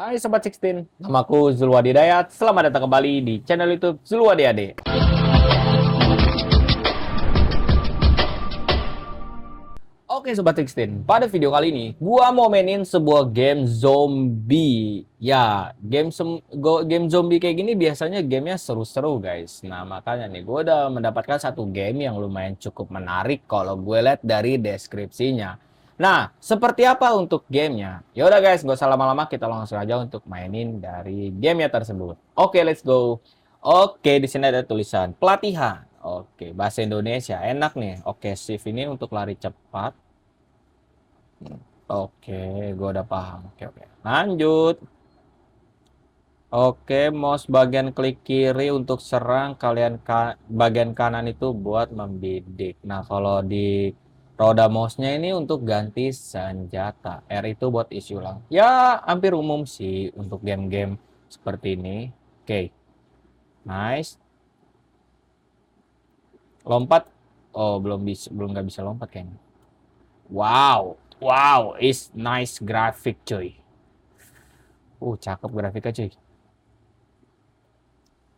Hai Sobat Sixteen, namaku Zulwadi Dayat. Selamat datang kembali di channel YouTube Zulwadi Ade. Oke Sobat Sixteen, pada video kali ini gua mau mainin sebuah game zombie. Ya, game zombie kayak gini biasanya gamenya seru-seru guys. Nah makanya nih gua udah mendapatkan satu game yang lumayan cukup menarik kalau gue lihat dari deskripsinya. Nah, seperti apa untuk gamenya? Yaudah guys, gak usah lama-lama, kita langsung aja untuk mainin dari gamenya tersebut. Oke, let's go. Oke, di sini ada tulisan pelatihan. Oke, bahasa Indonesia enak nih. Oke, shift ini untuk lari cepat. Oke, gue udah paham. Oke. Lanjut. Oke, mouse bagian klik kiri untuk serang, bagian kanan itu buat membidik. Nah, kalau di roda mouse-nya ini untuk ganti senjata. R itu buat isi ulang. Ya, hampir umum sih untuk game-game seperti ini. Oke. Nice. Lompat. Oh, belum nggak bisa lompat kayaknya. Wow. Wow, is nice grafik cuy. Cakep grafiknya cuy.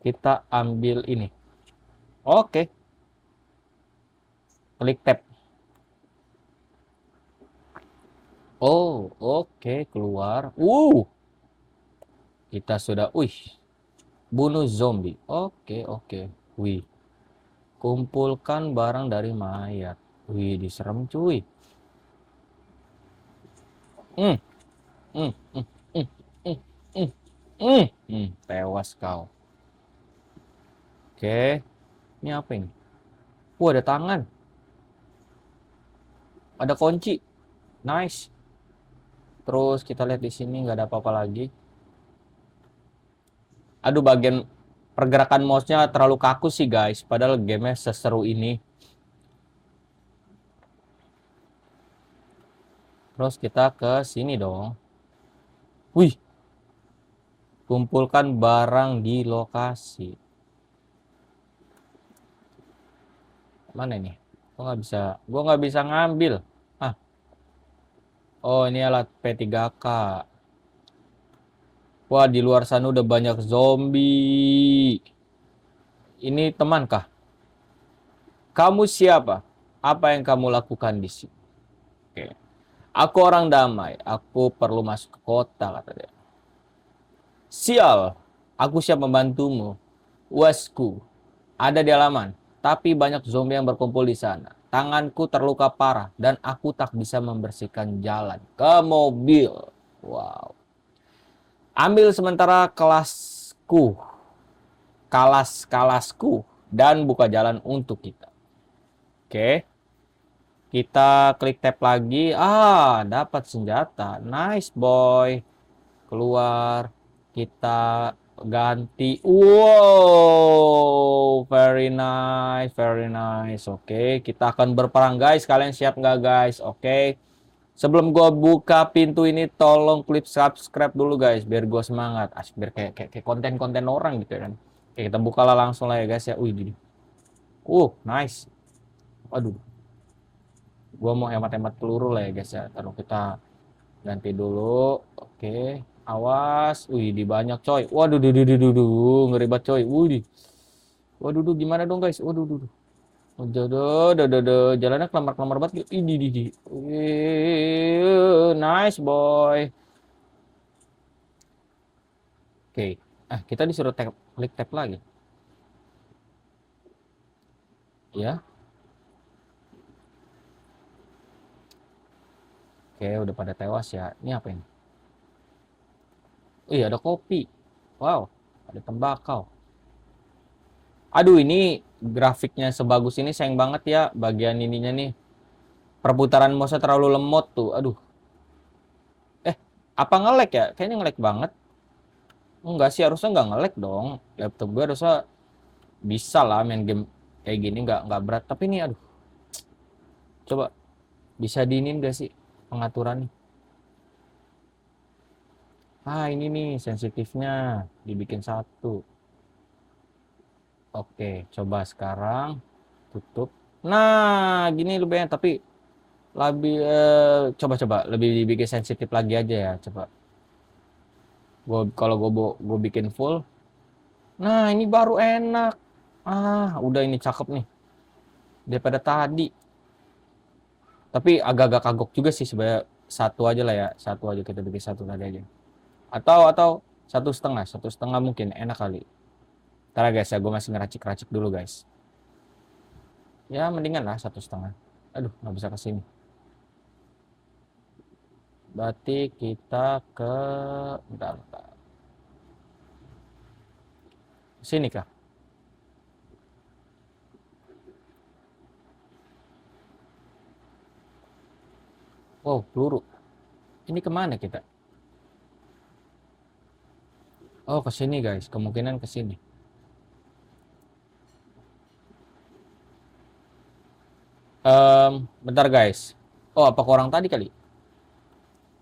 Kita ambil ini. Oke. Klik tab. Oh, oke, keluar. Kita sudah, bunuh zombie. Oke. Wih. Kumpulkan barang dari mayat. Wih, diserem cuy. Hmm, hmm, hmm, hmm, hmm, hmm, Tewas kau. Oke. Ini apa ini? Ada tangan. Ada kunci. Nice. Terus kita lihat di sini nggak ada apa-apa lagi. Aduh, bagian pergerakan mouse-nya terlalu kaku sih guys. Padahal gamenya seseru ini. Terus kita ke sini dong. Wih. Kumpulkan barang di lokasi. Mana ini? Gua nggak bisa ngambil. Oh, ini alat P3K. Wah, di luar sana udah banyak zombie. Ini temankah? Kamu siapa? Apa yang kamu lakukan di sini? Oke. Aku orang damai. Aku perlu masuk ke kota, kata dia. Sial, aku siap membantumu. Wasku, ada di halaman. Tapi banyak zombie yang berkumpul di sana. Tanganku terluka parah dan aku tak bisa membersihkan jalan ke mobil. Wow. Ambil sementara kalasku dan buka jalan untuk kita. Oke. Kita klik tab lagi. Dapat senjata. Nice boy. Keluar. Kita ganti. Wow, very nice. Oke, kita akan berperang guys. Kalian siap nggak guys? Oke. Sebelum gue buka pintu ini, tolong klik subscribe dulu guys, biar gue semangat. Biar kayak konten-konten orang gitu kan. Oke, kita bukalah langsung lah ya guys ya. Nice. Aduh, gue mau hemat-hemat peluru lah ya guys ya. Taruh kita ganti dulu. Oke, awas. Di banyak coy. Waduh, ngeri banget coy. Waduh, gimana dong guys? Waduh. Jalannya kelamar-kelamar banget. Nice boy. Oke, kita disuruh klik tab lagi. Ya. Oke, udah pada tewas ya. Ini apa ini? Ada kopi. Wow, ada tembakau. Aduh, ini grafiknya sebagus ini sayang banget ya bagian ininya nih. Perputaran mouse terlalu lemot tuh. Aduh. Apa nge-lag ya? Kayaknya nge-lag banget. Enggak sih, harusnya nggak nge-lag dong. Laptop gue harusnya bisa lah main game kayak gini, nggak berat. Tapi ini aduh. Coba bisa diinin gak sih pengaturan nih? Ini nih sensitifnya dibikin satu. Oke, coba sekarang tutup. Nah, gini lebih enak, tapi lebih coba lebih dibikin sensitif lagi aja ya, coba. Kalau gue bikin full. Nah, ini baru enak. Udah ini cakep nih. Daripada tadi. Tapi agak-agak kagok juga sih sebenarnya, satu aja lah ya. Satu aja, kita bikin satu tadi aja. Atau satu setengah mungkin enak kali. Ntar ya guys ya, gue masih ngeracik-racik dulu guys. Ya mendingan lah satu setengah. Aduh, nggak bisa kesini. Berarti kita ke, bentar. Sini kah? Oh, peluru. Ini kemana kita? Oh, ke sini guys. Kemungkinan ke sini. Bentar guys. Oh, apa ke orang tadi kali?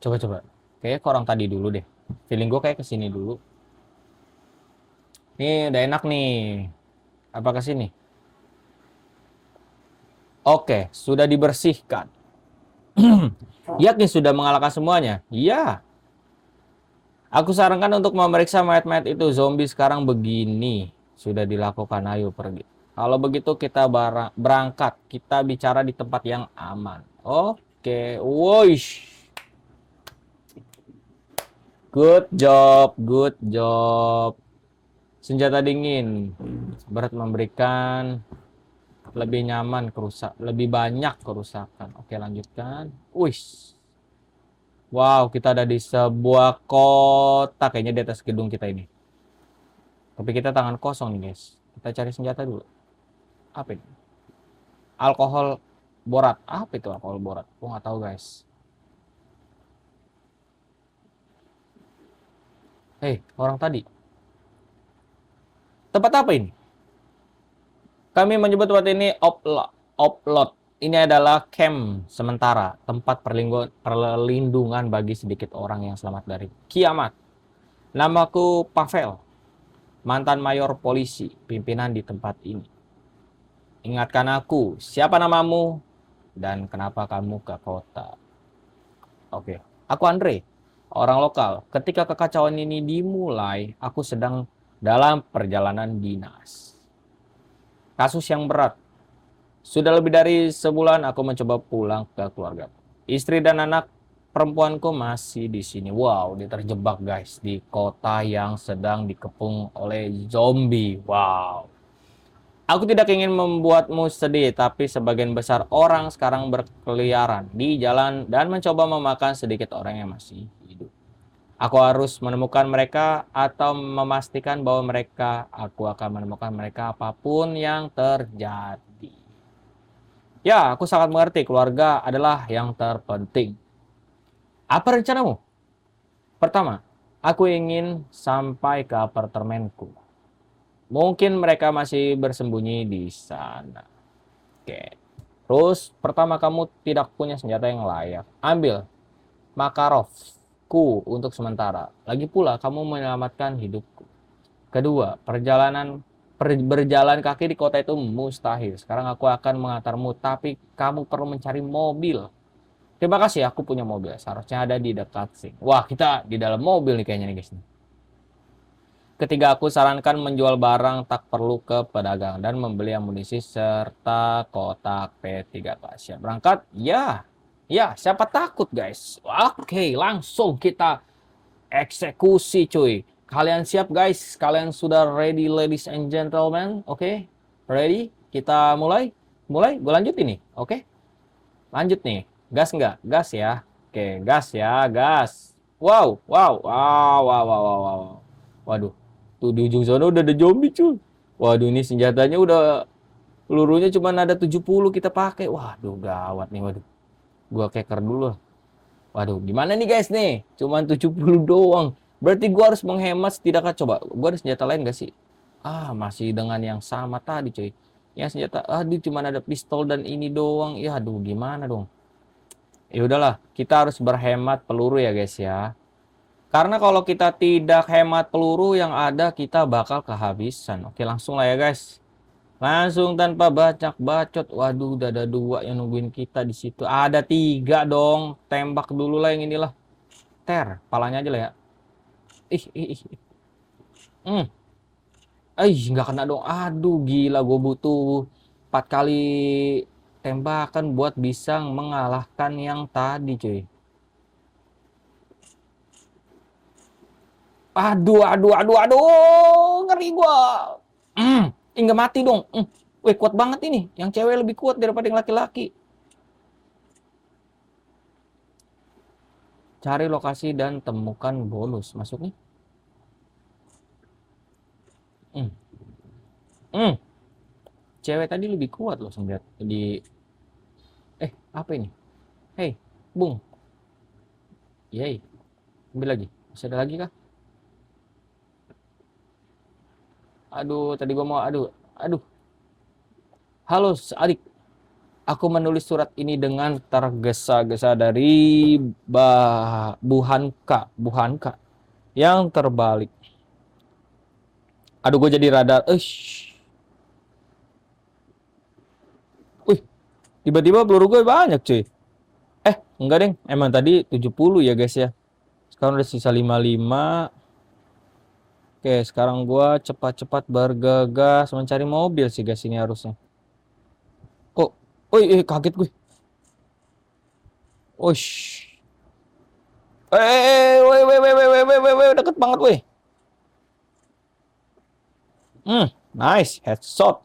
Coba. Kayaknya ke orang tadi dulu deh. Feeling gue kayak ke sini dulu. Nih, udah enak nih. Apa ke sini? Oke, sudah dibersihkan. Yakin sudah mengalahkan semuanya? Iya. Aku sarankan untuk memeriksa mayat-mayat itu. Zombie sekarang begini. Sudah dilakukan, ayo pergi. Kalau begitu kita berangkat. Kita bicara di tempat yang aman. Oke, woish. Good job. Senjata dingin. Berat memberikan lebih nyaman lebih banyak kerusakan. Oke, lanjutkan. Wih. Wow, kita ada di sebuah kota. Kayaknya di atas gedung kita ini. Tapi kita tangan kosong nih guys. Kita cari senjata dulu. Apa ini? Alkohol borat. Apa itu alkohol borat? Aku nggak tahu guys. Orang tadi. Tempat apa ini? Kami menyebut tempat ini Oplot. Ini adalah camp sementara. Tempat perlindungan bagi sedikit orang yang selamat dari kiamat. Namaku Pavel. Mantan mayor polisi. Pimpinan di tempat ini. Ingatkan aku, siapa namamu dan kenapa kamu ke kota? Oke, aku Andre, orang lokal. Ketika kekacauan ini dimulai, aku sedang dalam perjalanan dinas. Kasus yang berat. Sudah lebih dari sebulan aku mencoba pulang ke keluarga. Istri dan anak perempuanku masih di sini. Wow, dia terjebak guys di kota yang sedang dikepung oleh zombie. Wow. Aku tidak ingin membuatmu sedih, tapi sebagian besar orang sekarang berkeliaran di jalan dan mencoba memakan sedikit orang yang masih hidup. Aku harus menemukan mereka atau memastikan bahwa aku akan menemukan mereka apapun yang terjadi. Ya, aku sangat mengerti, keluarga adalah yang terpenting. Apa rencanamu? Pertama, aku ingin sampai ke apartemenku. Mungkin mereka masih bersembunyi di sana. Oke. Terus, pertama kamu tidak punya senjata yang layak. Ambil Makarovku untuk sementara. Lagi pula, kamu menyelamatkan hidupku. Kedua, berjalan kaki di kota itu mustahil. Sekarang aku akan mengantarmu, tapi kamu perlu mencari mobil. Terima kasih, aku punya mobil. Seharusnya ada di dekat sini. Wah, kita di dalam mobil nih kayaknya nih guys. Ketiga, aku sarankan menjual barang tak perlu ke pedagang dan membeli amunisi serta kotak P3K. Siap berangkat? Ya. Ya, siapa takut guys? Oke, langsung kita eksekusi cuy. Kalian siap guys? Kalian sudah ready ladies and gentlemen? Oke? Ready? Kita mulai? Mulai? Gue lanjut ini. Oke? Lanjut nih. Gas nggak? Gas ya. Oke, gas ya, gas. Wow. Waduh. Tuh di ujung sana udah ada zombie cuy. Waduh, ini senjatanya udah, pelurunya cuma ada 70 kita pakai. Waduh, gawat nih, waduh. Gua keker dulu. Waduh, gimana nih guys nih? Cuman 70 doang. Berarti gua harus menghemat setidaknya, coba. Gua ada senjata lain gak sih? Masih dengan yang sama tadi cuy. Yang senjata, aduh cuman ada pistol dan ini doang. Ya aduh, gimana dong? Ya udahlah, kita harus berhemat peluru ya guys ya. Karena kalau kita tidak hemat peluru yang ada, kita bakal kehabisan. Oke, langsung lah ya guys. Langsung tanpa bacot. Waduh, udah ada 2 yang nungguin kita di situ. Ada 3 dong. Tembak dulu lah yang inilah. Palanya aja lah ya. Ih, ih, ih. Hmm. Nggak kena dong. Aduh, gila. Gue butuh 4 kali tembakan buat bisa mengalahkan yang tadi, cuy. Aduh, aduh, aduh, aduh. Ngeri gua. Nggak mati dong. Wih, kuat banget ini. Yang cewek lebih kuat daripada yang laki-laki. Cari lokasi dan temukan bonus. Maksudnya? Hmm. Hmm. Cewek tadi lebih kuat loh senjata di apa ini? Hei, Bung. Yey, ambil lagi. Masih ada lagi kah? Aduh, tadi gua mau aduh. Aduh. Halo, adik. Aku menulis surat ini dengan tergesa-gesa dari Buhanka yang terbalik. Aduh, gue jadi rada. Wih, tiba-tiba peluru gue banyak, cuy. Enggak, deng. Emang tadi 70 ya, guys ya. Sekarang udah sisa 55. Oke, sekarang gua cepat-cepat bergegas mencari mobil sih, guys, ini harusnya. Oh, kaget gue. Ush. Deket banget, weh. Nice, headshot.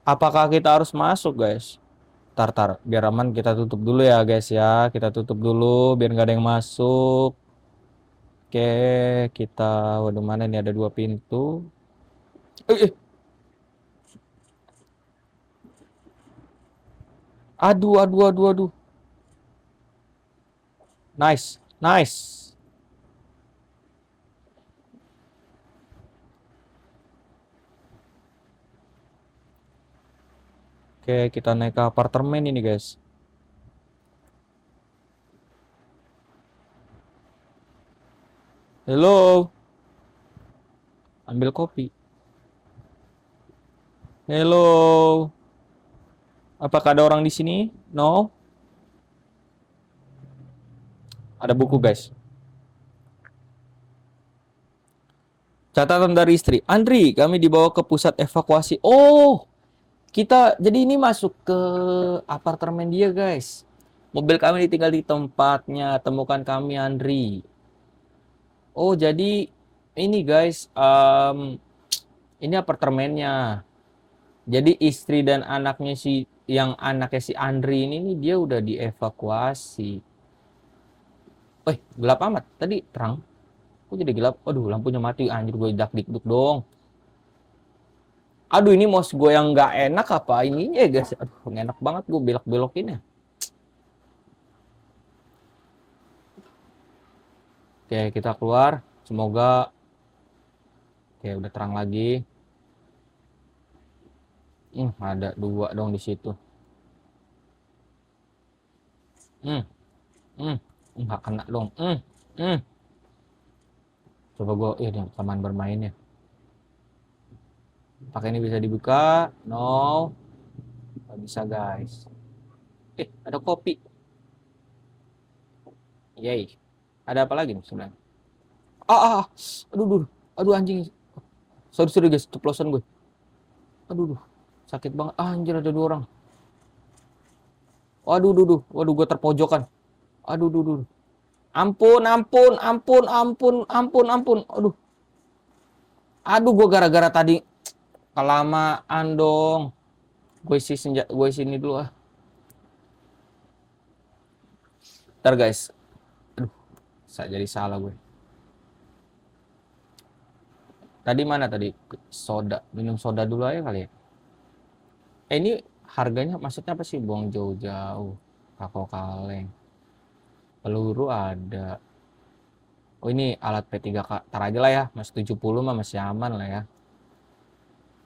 Apakah kita harus masuk, guys? Tar, biar aman kita tutup dulu ya, guys ya. Kita tutup dulu biar nggak ada yang masuk. Oke, kita, waduh, mana nih, ada 2 pintu. Eh, eh. Aduh, aduh, aduh, aduh. Nice, nice. Oke, kita naik ke apartemen ini, guys. Hello, ambil kopi. Hello, apakah ada orang di sini? No, ada buku, guys. Catatan dari istri. Andri, kami dibawa ke pusat evakuasi. Oh, kita jadi ini masuk ke apartemen dia, guys. Mobil kami ditinggal di tempatnya. Temukan kami, Andri. Oh, jadi ini, guys, ini apartemennya. Jadi istri dan anaknya anaknya si Andri ini nih, dia udah dievakuasi. Gelap amat. Tadi terang. Kok jadi gelap? Aduh, lampunya mati. Anjir, gue dak-dikduk dong. Aduh, ini mouse gue yang nggak enak apa ininya ya, guys. Aduh, nggak enak banget gue belok-belokin ya. Oke, kita keluar. Semoga. Oke, udah terang lagi. Ada 2 dong di situ. Hmm, hmm, nggak kena dong. Coba gue, ini taman bermainnya. Pakai ini bisa dibuka? No, nggak bisa, guys. Ada kopi. Yay. Ada apa lagi nih sebenarnya? Aduh, aduh, aduh, anjing. Sorry, guys, ceplosan gue. Aduh, sakit banget. Anjir, ada 2 orang. Waduh, gue terpojokan. Aduh. Ampun, ampun, ampun, ampun, ampun, ampun. Aduh, gue gara-gara tadi kelamaan dong. Gue sini dulu ah. Ntar, guys. Aduh, jadi salah gue. Tadi mana tadi? Soda. Minum soda dulu aja kali ya. Ini harganya maksudnya apa sih? Buang jauh-jauh. Kako kaleng. Peluru ada. Oh, ini alat P3K. Tar aja lah ya. Mas 70 mah masih aman lah ya.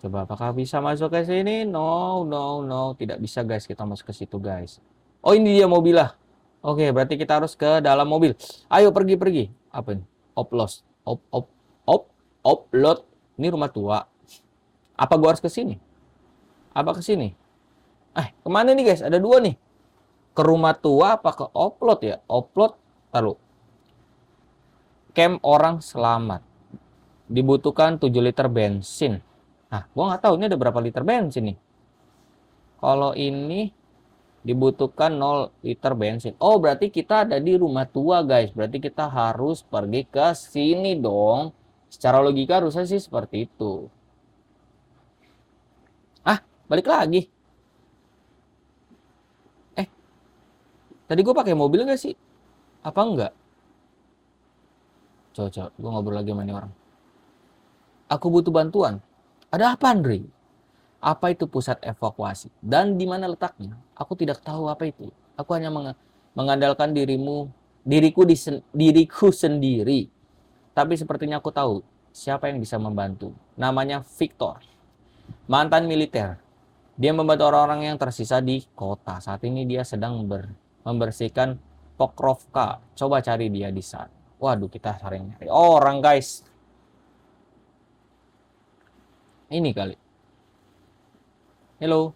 Coba apakah bisa masuk ke sini? No, no, no. Tidak bisa, guys. Kita masuk ke situ, guys. Oh, ini dia mobilnya. Oke, berarti kita harus ke dalam mobil. Ayo pergi. Apa ini? Upload. Upload. Ini rumah tua. Apa gua harus ke sini? Apa ke sini? Kemana nih, guys? Ada 2 nih. Ke rumah tua apa ke upload ya? Upload. Taruh. Camp orang selamat. Dibutuhkan 7 liter bensin. Nah, gua nggak tahu ini ada berapa liter bensin nih. Kalau ini dibutuhkan 0 liter bensin. Oh, berarti kita ada di rumah tua, guys. Berarti kita harus pergi ke sini dong. Secara logika harusnya sih seperti itu. Ah, balik lagi. Eh, tadi gue pakai mobil nggak sih? Apa enggak? Coba, gue ngobrol lagi sama ini orang. Aku butuh bantuan. Ada apa, Andre? Apa itu pusat evakuasi? Dan di mana letaknya? Aku tidak tahu apa itu. Aku hanya mengandalkan diriku sendiri. Tapi sepertinya aku tahu siapa yang bisa membantu. Namanya Victor, mantan militer. Dia membantu orang-orang yang tersisa di kota. Saat ini dia sedang membersihkan Pokrovka. Coba cari dia di sana. Waduh, kita sering nyari orang, guys. Ini kali. Hello.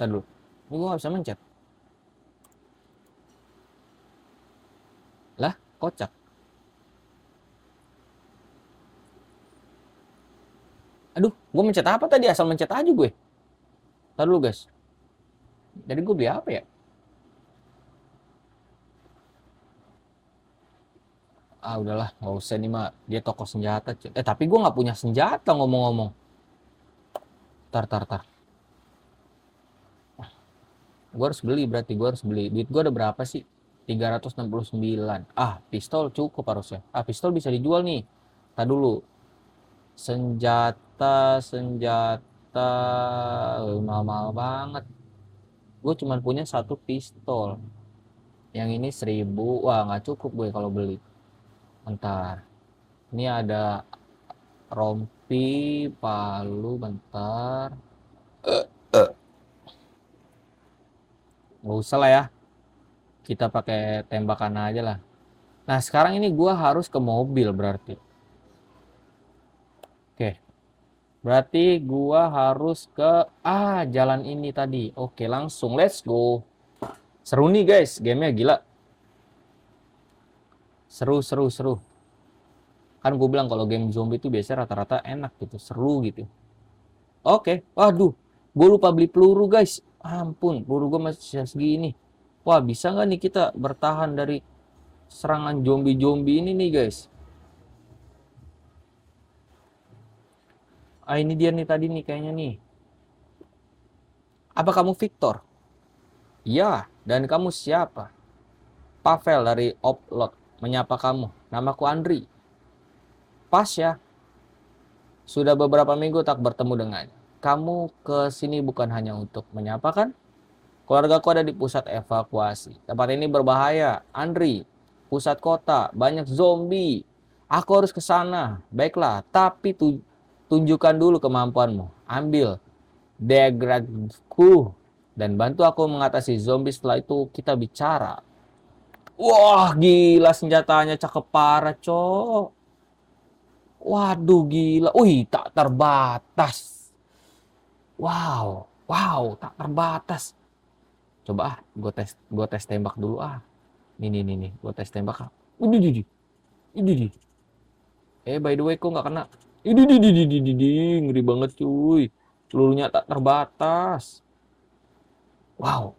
Tadi dulu. Ini gue gak bisa mencet. Lah, kocak. Aduh, gue mencet apa tadi? Asal mencet aja gue. Tadi dulu, guys. Jadi gue beli apa ya? Ah, udahlah. Gak usah nih, Mak. Dia toko senjata. Tapi gue gak punya senjata ngomong-ngomong. Tar. Gue harus beli berarti. Gue harus beli. Duit gue ada berapa sih? 369. Ah, pistol cukup harusnya. Ah, pistol bisa dijual nih. Tadi dulu. Senjata. Mahal-mahal banget. Gue cuma punya satu pistol. Yang ini 1000. Wah, nggak cukup gue kalau beli. Bentar. Ini ada rompi, palu, bentar. Nggak usah lah ya. Kita pakai tembakan aja lah. Nah, sekarang ini gue harus ke mobil berarti. Oke. Berarti gua harus ke jalan ini tadi. Oke, langsung let's go. Seru nih guys, gamenya gila. Seru. Kan gue bilang kalau game zombie itu biasanya rata-rata enak gitu, seru gitu. Oke, waduh, gue lupa beli peluru guys. Ampun, peluru gue masih segini. Wah, bisa nggak nih kita bertahan dari serangan zombie-zombie ini nih guys? Ah, ini dia nih tadi nih kayaknya nih. Apa kamu Victor? Ya, dan kamu siapa? Pavel dari Upload menyapa kamu. Namaku Andri. Pas ya, sudah beberapa minggu tak bertemu dengannya. Kamu ke sini bukan hanya untuk menyapa kan? Keluargaku ada di pusat evakuasi. Tempat ini berbahaya. Andri, pusat kota, banyak zombie. Aku harus ke sana. Baiklah, tapi tunjukkan dulu kemampuanmu. Ambil degradku dan bantu aku mengatasi zombie. Setelah itu kita bicara. Wah, gila senjatanya cakep parah, cok. Waduh, gila. Wih, tak terbatas. Wow, tak terbatas. Coba gue tes tembak dulu ah. Nih, gue tes tembak ah. Ini. By the way, kok nggak kena? Ini, ngeri banget cuy. Pelurunya tak terbatas. Wow,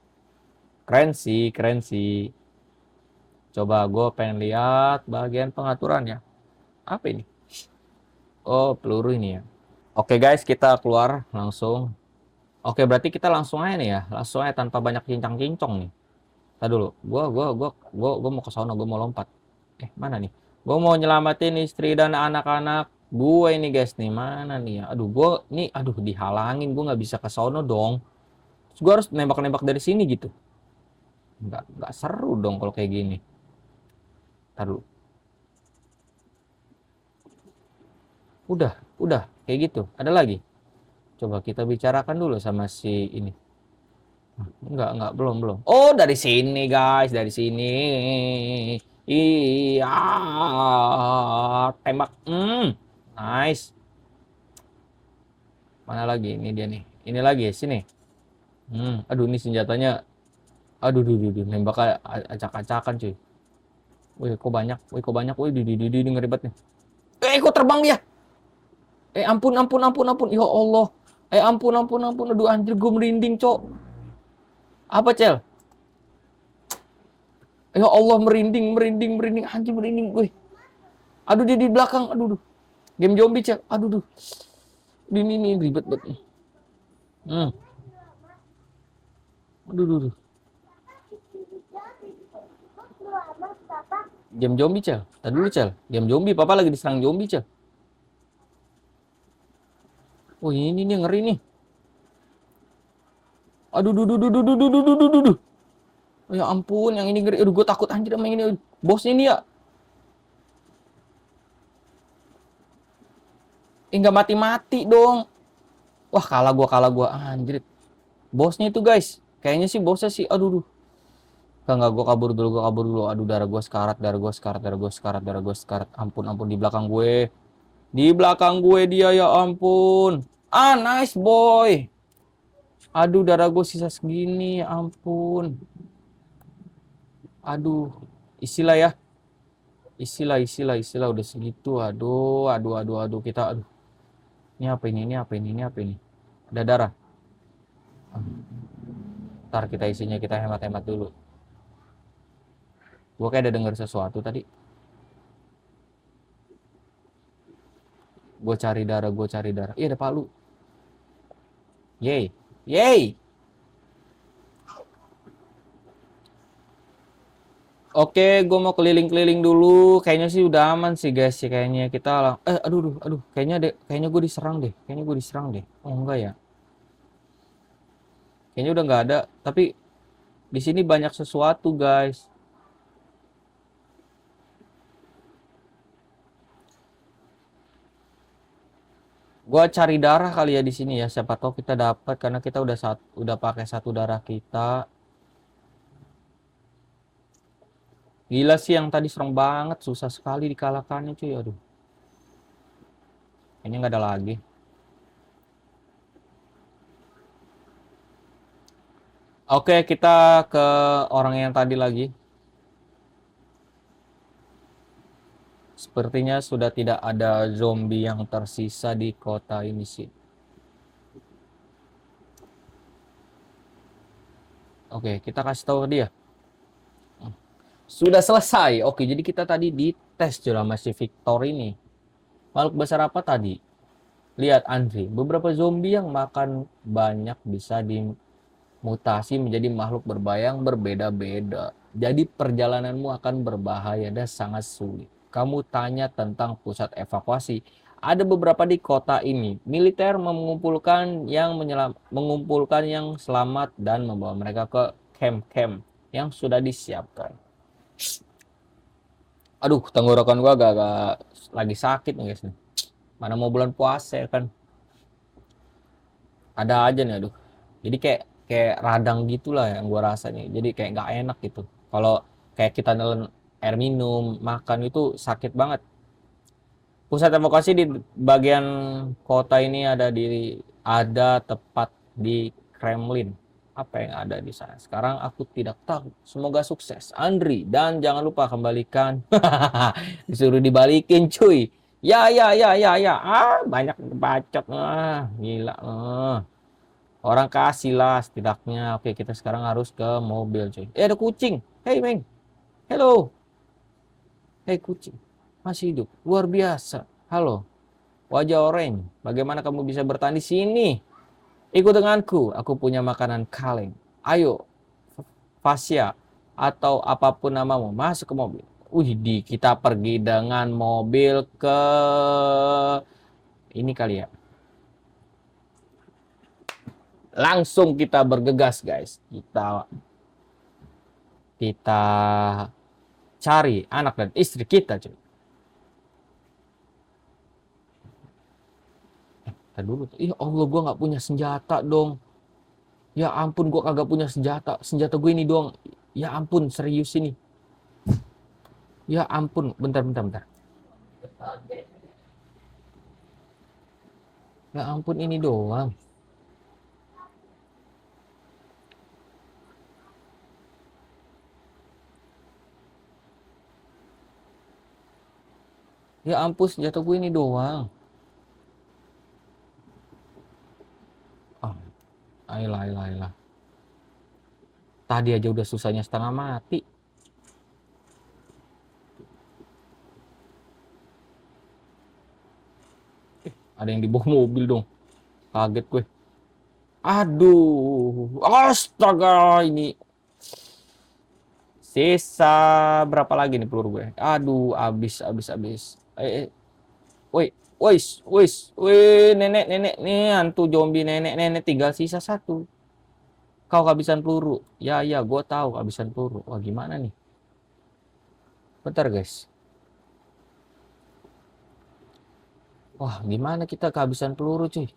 keren sih. Coba gue pengen lihat bagian pengaturannya. Apa ini? Oh, peluru ini ya. Oke guys, kita keluar langsung. Oke, berarti kita langsung aja nih ya. Langsung aja tanpa banyak cincang-cincong nih. Tadi dulu. Gua mau ke sana, gua mau lompat. Mana nih? Gua mau nyelamatin istri dan anak-anak gue ini guys nih. Mana nih ya? Aduh, dihalangin. Gua nggak bisa ke sono dong. Terus gua harus nembak-nembak dari sini gitu. Nggak seru dong kalau kayak gini. Tadi dulu. Udah, kayak gitu. Ada lagi. Coba kita bicarakan dulu sama si ini. Enggak, belum. Oh, dari sini, guys, dari sini. Iya, tembak. Nice. Mana lagi? Ini dia nih. Ini lagi, sini. Aduh, ini senjatanya Aduh, duh, duh, duh. Nembak acak-acakan cuy. Wih, kok banyak. Wih, kok banyak. Wih, di ngeribet nih. Kok terbang dia. Ampun, ampun, ampun, ampun. Ya Allah. Ampun, ampun, ampun. Aduh, anjir, gue merinding, cok. Apa, Cel? Ya Allah, merinding, merinding, merinding. Anjir, merinding. Wih. Aduh, dia di belakang. Aduh, duh. Game zombie, Cel. Aduh, duh. Ini ribet banget. Hmm. Aduh, duh, duh. Game zombie, Cel. Tadi dulu, Cel. Game zombie. Papa lagi diserang zombie, Cel. Oh, ini nih, ngeri nih. Aduh, duh, duh, duh, duh, duh, duh, duh, duh, duh, duh. Oh, ya ampun, yang ini ngeri. Aduh, gue takut anjir sama ini. Bosnya ini ya. Nggak mati-mati dong. Wah, kalah gua. Anjir. Bosnya itu, guys. Kayaknya sih bosnya sih. Aduh, duh. Enggak, gua kabur dulu, gua kabur dulu. Aduh, darah gua sekarat, darah gua sekarat, darah gua sekarat, darah gua sekarat. Ampun, ampun, di belakang gue. Di belakang gue dia, ya ampun. Ah, nice boy. Aduh, darah gue sisa segini, ya ampun. Aduh, isilah ya. Isilah udah segitu. Aduh, aduh, aduh, aduh, kita aduh. Ini apa ini? Ini apa ini? Ini apa ini? Ada darah. Ntar kita isinya kita hemat-hemat dulu. Gue kayak ada denger sesuatu tadi. Gue cari darah, gue cari darah. Iya, ada palu. Yeay. Yeay. Oke, gue mau keliling-keliling dulu. Kayaknya sih udah aman sih guys sih kayaknya kita lah. Aduh, aduh, aduh. Kayaknya gue diserang deh. Kayaknya gue diserang deh. Oh enggak ya. Kayaknya udah nggak ada. Tapi di sini banyak sesuatu guys. Gua cari darah kali ya di sini ya. Siapa tahu kita dapat karena kita udah pakai satu darah kita. Gila sih yang tadi serem banget, susah sekali dikalahkannya cuy. Aduh. Kayaknya nggak ada lagi. Oke, kita ke orang yang tadi lagi. Sepertinya sudah tidak ada zombie yang tersisa di kota ini sih. Oke, kita kasih tahu dia. Sudah selesai. Oke, jadi kita tadi dites sama si Victor ini. Makhluk besar apa tadi? Lihat Andri, beberapa zombie yang makan banyak bisa dimutasi menjadi makhluk berbahaya yang berbeda-beda. Jadi perjalananmu akan berbahaya dan sangat sulit. Kamu tanya tentang pusat evakuasi. Ada beberapa di kota ini. Militer mengumpulkan yang selamat dan membawa mereka ke camp-camp yang sudah disiapkan. Aduh, tenggorokan gua agak-agak lagi sakit nih guys nih. Mana mau bulan puasa ya kan. Ada aja nih aduh. Jadi kayak kayak radang gitulah yang gua rasanya. Jadi kayak nggak enak gitu. Kalau kayak kita nelen air minum, makan itu sakit banget. Pusat evakuasi di bagian kota ini ada tepat di Kremlin. Apa yang ada di sana? Sekarang aku tidak tahu. Semoga sukses, Andri. Dan jangan lupa kembalikan. Disuruh dibalikin, cuy. Ya, ya, ya, ya, ya. Banyak bacot. Gila. Orang kasih lah setidaknya. Oke, kita sekarang harus ke mobil, cuy. Ada kucing. Hey, Meng. Hello. Hey, kucing. Masih hidup. Luar biasa. Halo. Wajah orange. Bagaimana kamu bisa bertahan di sini? Ikut denganku. Aku punya makanan kaleng. Ayo, Fasya atau apapun namamu, masuk ke mobil. Kita pergi dengan mobil ke ini kali ya. Langsung kita bergegas, guys. Kita cari anak dan istri kita, cuy. Tadi dulu. Ih, Allah, gua nggak punya senjata dong. Ya ampun, gua kagak punya senjata. Senjata gue ini doang. Ya ampun, serius ini. Ya ampun, bentar, bentar, bentar. Ya ampun, ini doang. Ya ampun, senjata gue ini doang. Ah, ayolah, ayolah, ayolah. Tadi aja udah susahnya setengah mati. Ada yang di bawah mobil dong. Kaget gue. Aduh, astaga ini. Sisa berapa lagi nih peluru gue? Aduh, habis. Woi, woi, nenek, nih hantu zombie nenek, tinggal sisa satu. Kau kehabisan peluru. Ya, gue tahu kehabisan peluru. Wah, gimana nih? Bentar, guys. Wah, gimana kita kehabisan peluru, cuy?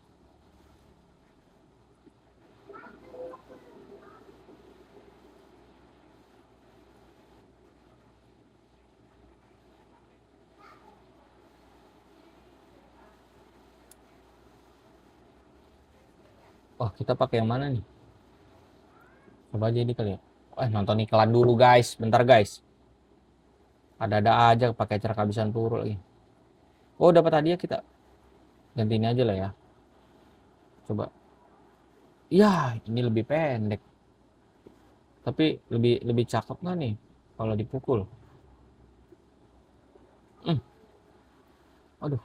Wah, kita pakai yang mana nih? Coba aja ini kali ya. Nonton iklan dulu, guys. Bentar, guys. Ada-ada aja pakai cara kehabisan peluru lagi. Oh, dapat hadiah kita. Ganti ini aja lah ya. Coba. Ya, ini lebih pendek. Tapi lebih lebih cakep nggak nih kalau dipukul? Hmm, aduh.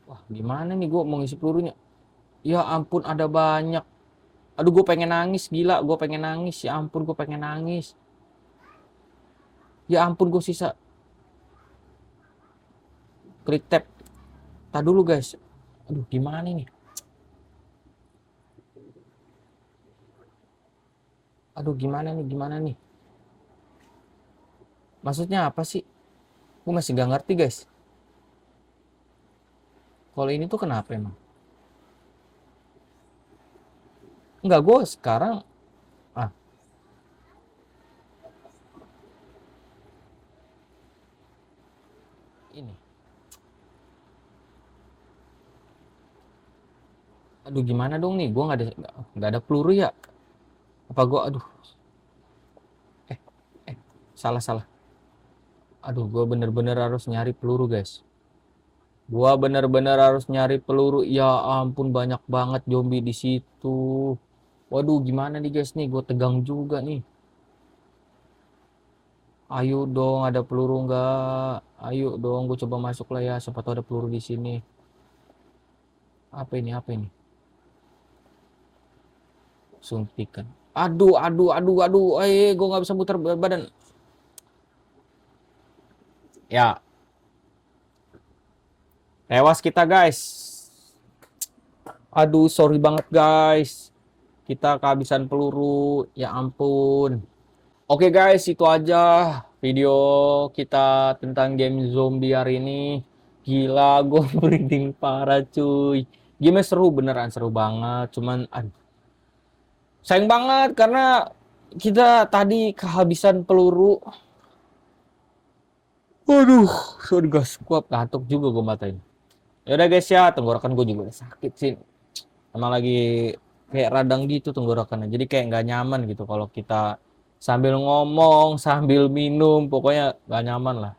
Wah, gimana nih gue mau ngisi pelurunya? Ya ampun, ada banyak. Aduh, gue pengen nangis, gila. Gue pengen nangis. Ya ampun, gue pengen nangis. Ya ampun, gue sisa. Klik tab. Tak dulu, guys. Aduh, gimana nih? Aduh, gimana nih? Maksudnya apa sih? Gue masih gak ngerti, guys. Kalau ini tuh kenapa emang? Enggak, gue sekarang. Ah, ini. Aduh, gimana dong nih? Gue nggak ada peluru ya? Apa gue? Aduh. Eh, salah. Aduh, gue bener-bener harus nyari peluru, guys. Gua bener-bener harus nyari peluru. Ya ampun, banyak banget zombie di situ. Waduh, gimana nih guys nih? Gue tegang juga nih. Ayo dong, ada peluru nggak? Ayo dong, gue coba masuk lah ya. Siapa tahu ada peluru di sini. Apa ini? Apa ini? Suntikan. Aduh. Gue nggak bisa muter badan. Ya, tewas kita guys. Aduh, sorry banget guys. Kita kehabisan peluru. Ya ampun. Oke guys, itu aja video kita tentang game zombie hari ini. Gila, gue merinding parah cuy. Game seru, beneran seru banget. Cuman, sayang banget karena kita tadi kehabisan peluru. Waduh, sorry guys, kuat ngantuk juga gue matain. Yaudah guys ya, tenggorokan gue juga udah sakit sih. Emang lagi kayak radang gitu tenggorokannya. Jadi kayak nggak nyaman gitu kalau kita sambil ngomong, sambil minum, pokoknya nggak nyaman lah.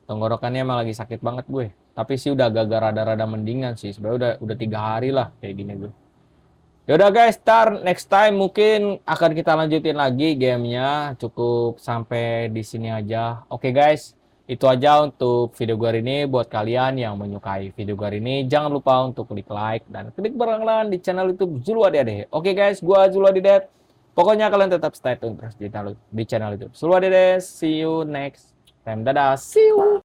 Tenggorokannya emang lagi sakit banget gue. Tapi sih udah agak rada-rada mendingan sih. Sebenarnya udah 3 hari lah kayak gini gue. Yaudah guys, ntar next time mungkin akan kita lanjutin lagi gamenya. Cukup sampai di sini aja. Oke guys, itu aja untuk video gue hari ini. Buat kalian yang menyukai video gue hari ini, jangan lupa untuk klik like dan klik berlangganan di channel YouTube Zulu Adede. Oke guys, gue Zulu Adede. Pokoknya kalian tetap stay tune terus di channel YouTube Zulu Adede. See you next time. Dadah, see you.